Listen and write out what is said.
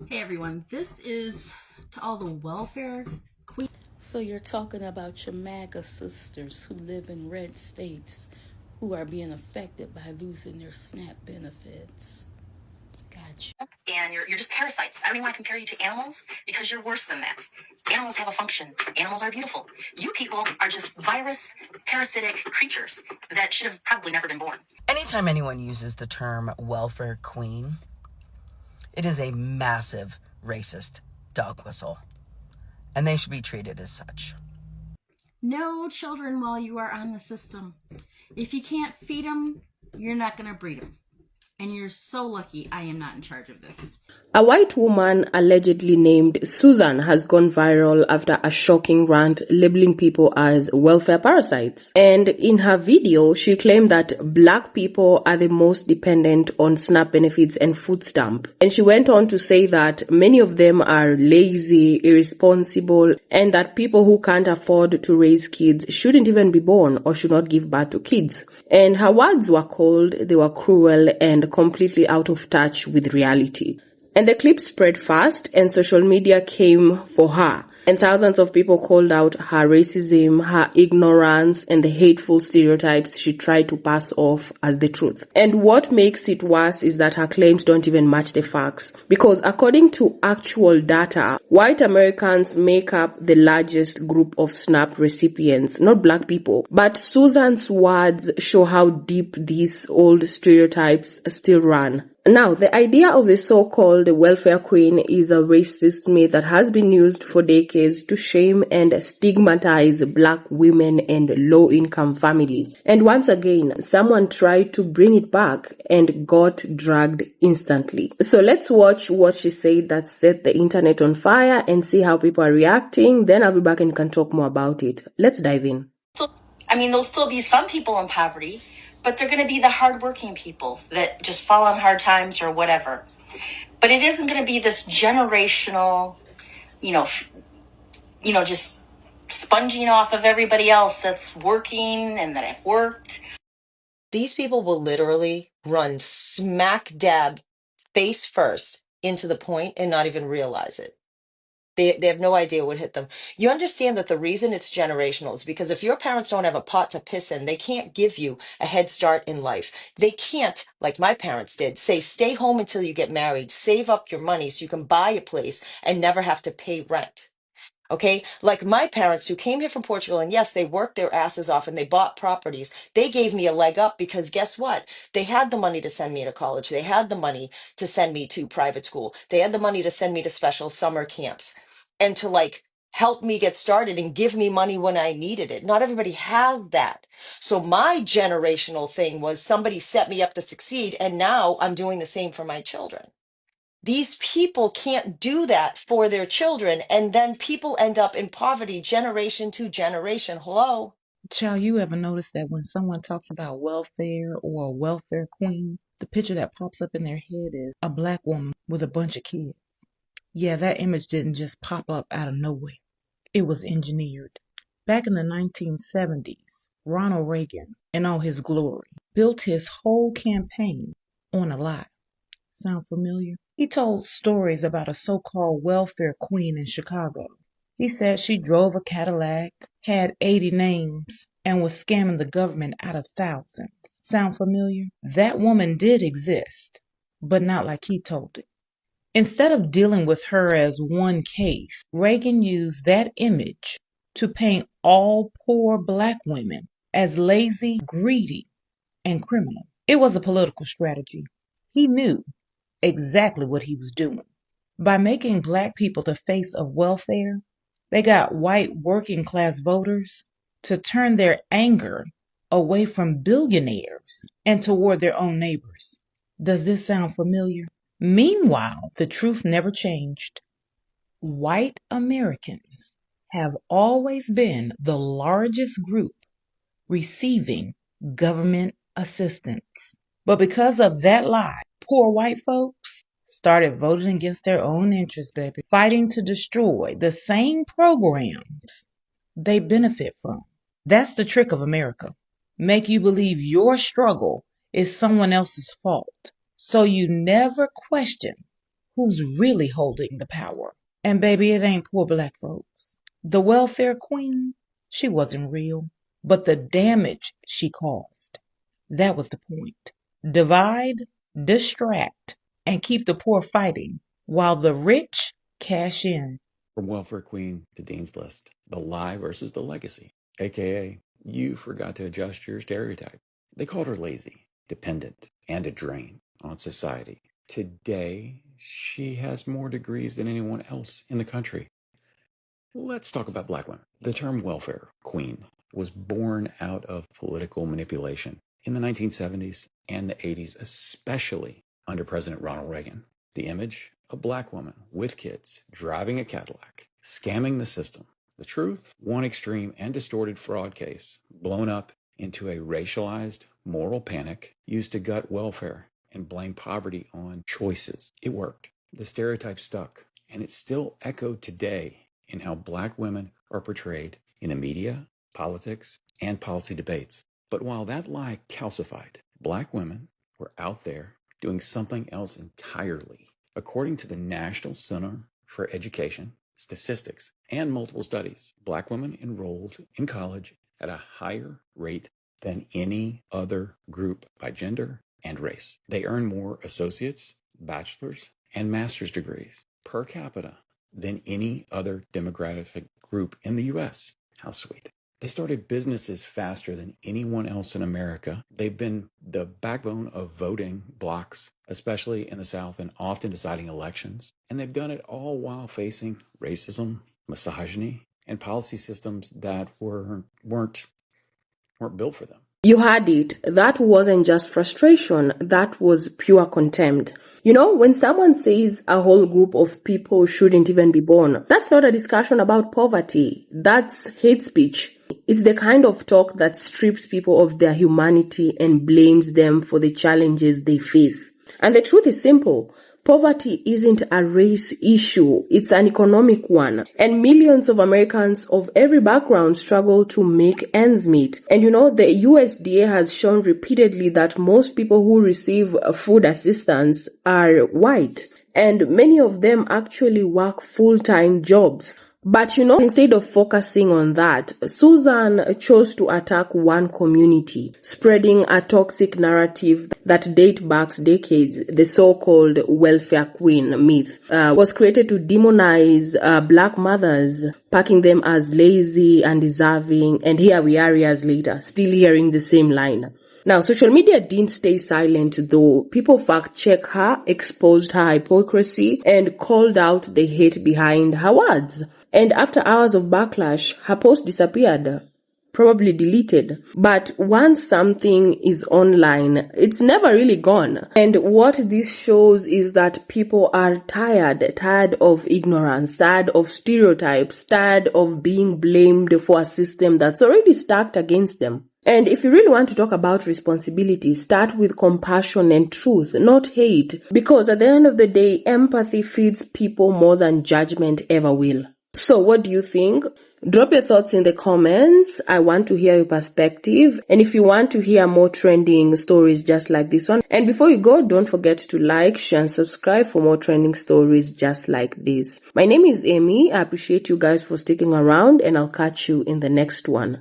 Hey everyone, this is to all the welfare queens. So you're talking about your MAGA sisters who live in red states who are being affected by losing their SNAP benefits. Gotcha. And you're just parasites. I don't even want to compare you to animals because you're worse than that. Animals have a function. Animals are beautiful. You people are just virus, parasitic creatures that should have probably never been born. Anytime anyone uses the term welfare queen, it is a massive racist dog whistle, and they should be treated as such. No children while you are on the system. If you can't feed them, you're not going to breed them. And you're so lucky I am not in charge of this. A white woman allegedly named Susan has gone viral after a shocking rant labeling people as welfare parasites. And in her video, she claimed that black people are the most dependent on SNAP benefits and food stamp. And she went on to say that many of them are lazy, irresponsible, and that people who can't afford to raise kids shouldn't even be born or should not give birth to kids. And her words were cold, they were cruel, and completely out of touch with reality. And the clip spread fast and social media came for her. And thousands of people called out her racism, her ignorance, and the hateful stereotypes she tried to pass off as the truth. And what makes it worse is that her claims don't even match the facts. Because according to actual data, white Americans make up the largest group of SNAP recipients, not black people. But Susan's words show how deep these old stereotypes still run. Now, the idea of the so-called welfare queen is a racist myth that has been used for decades to shame and stigmatize black women and low-income families. And once again, someone tried to bring it back and got dragged instantly. So let's watch what she said that set the internet on fire and see how people are reacting. Then I'll be back and can talk more about it. Let's dive in. There'll still be some people in poverty, but they're going to be the hardworking people that just fall on hard times or whatever. But it isn't going to be this generational, just sponging off of everybody else that's working and that have worked. These people will literally run smack dab face first into the point and not even realize it. They have no idea what hit them. You understand that the reason it's generational is because if your parents don't have a pot to piss in, they can't give you a head start in life. They can't, like my parents did, say, stay home until you get married, save up your money so you can buy a place and never have to pay rent. Okay, like my parents who came here from Portugal, and yes, they worked their asses off and they bought properties. They gave me a leg up because guess what? They had the money to send me to college. They had the money to send me to private school. They had the money to send me to special summer camps and to help me get started and give me money when I needed it. Not everybody had that. So my generational thing was somebody set me up to succeed, and now I'm doing the same for my children. These people can't do that for their children, and then people end up in poverty generation to generation. Hello? Child, you ever notice that when someone talks about welfare or a welfare queen, the picture that pops up in their head is a black woman with a bunch of kids? Yeah, that image didn't just pop up out of nowhere. It was engineered. Back in the 1970s, Ronald Reagan, in all his glory, built his whole campaign on a lie. Sound familiar? He told stories about a so-called welfare queen in Chicago. He said she drove a Cadillac, had 80 names, and was scamming the government out of thousands. Sound familiar? That woman did exist, but not like he told it. Instead of dealing with her as one case, Reagan used that image to paint all poor black women as lazy, greedy, and criminal. It was a political strategy. He knew exactly what he was doing. By making black people the face of welfare, they got white working class voters to turn their anger away from billionaires and toward their own neighbors. Does this sound familiar? Meanwhile, the truth never changed. White Americans have always been the largest group receiving government assistance. But because of that lie, poor white folks started voting against their own interests, baby, fighting to destroy the same programs they benefit from. That's the trick of America. Make you believe your struggle is someone else's fault, so you never question who's really holding the power. And baby, it ain't poor black folks. The welfare queen, she wasn't real, but the damage she caused, that was the point. Divide, distract, and keep the poor fighting, while the rich cash in. From welfare queen to Dean's List, the lie versus the legacy, aka you forgot to adjust your stereotype. They called her lazy, dependent, and a drain on society. Today, she has more degrees than anyone else in the country. Let's talk about black women. The term welfare queen was born out of political manipulation in the 1970s and the 80s, especially under President Ronald Reagan. The image, a black woman with kids driving a Cadillac, scamming the system. The truth, one extreme and distorted fraud case blown up into a racialized moral panic used to gut welfare and blame poverty on choices. It worked. The stereotype stuck, and it's still echoed today in how black women are portrayed in the media, politics, and policy debates. But while that lie calcified, black women were out there doing something else entirely. According to the National Center for Education, Statistics, and multiple studies, black women enrolled in college at a higher rate than any other group by gender and race. They earn more associates, bachelor's, and master's degrees per capita than any other demographic group in the U.S. How sweet. They started businesses faster than anyone else in America. They've been the backbone of voting blocks, especially in the South, and often deciding elections. And they've done it all while facing racism, misogyny, and policy systems that weren't built for them. You had it. That wasn't just frustration. That was pure contempt. You know, when someone says a whole group of people shouldn't even be born, that's not a discussion about poverty. That's hate speech. It's the kind of talk that strips people of their humanity and blames them for the challenges they face. And the truth is simple. Poverty isn't a race issue, it's an economic one. And millions of Americans of every background struggle to make ends meet. And you know, the USDA has shown repeatedly that most people who receive food assistance are white. And many of them actually work full-time jobs. But you know, instead of focusing on that, Susan chose to attack one community, spreading a toxic narrative that dates back decades. The so-called welfare queen myth was created to demonize black mothers, packing them as lazy and deserving, and here we are years later, still hearing the same line. Now, social media didn't stay silent though. People fact-checked her, exposed her hypocrisy, and called out the hate behind her words. And after hours of backlash, her post disappeared, probably deleted. But once something is online, it's never really gone. And what this shows is that people are tired of ignorance, tired of stereotypes, tired of being blamed for a system that's already stacked against them. And if you really want to talk about responsibility, start with compassion and truth, not hate. Because at the end of the day, empathy feeds people more than judgment ever will. So what do you think? Drop your thoughts in the comments. I want to hear your perspective. And if you want to hear more trending stories just like this one. And before you go, don't forget to like, share, and subscribe for more trending stories just like this. My name is Amy. I appreciate you guys for sticking around, and I'll catch you in the next one.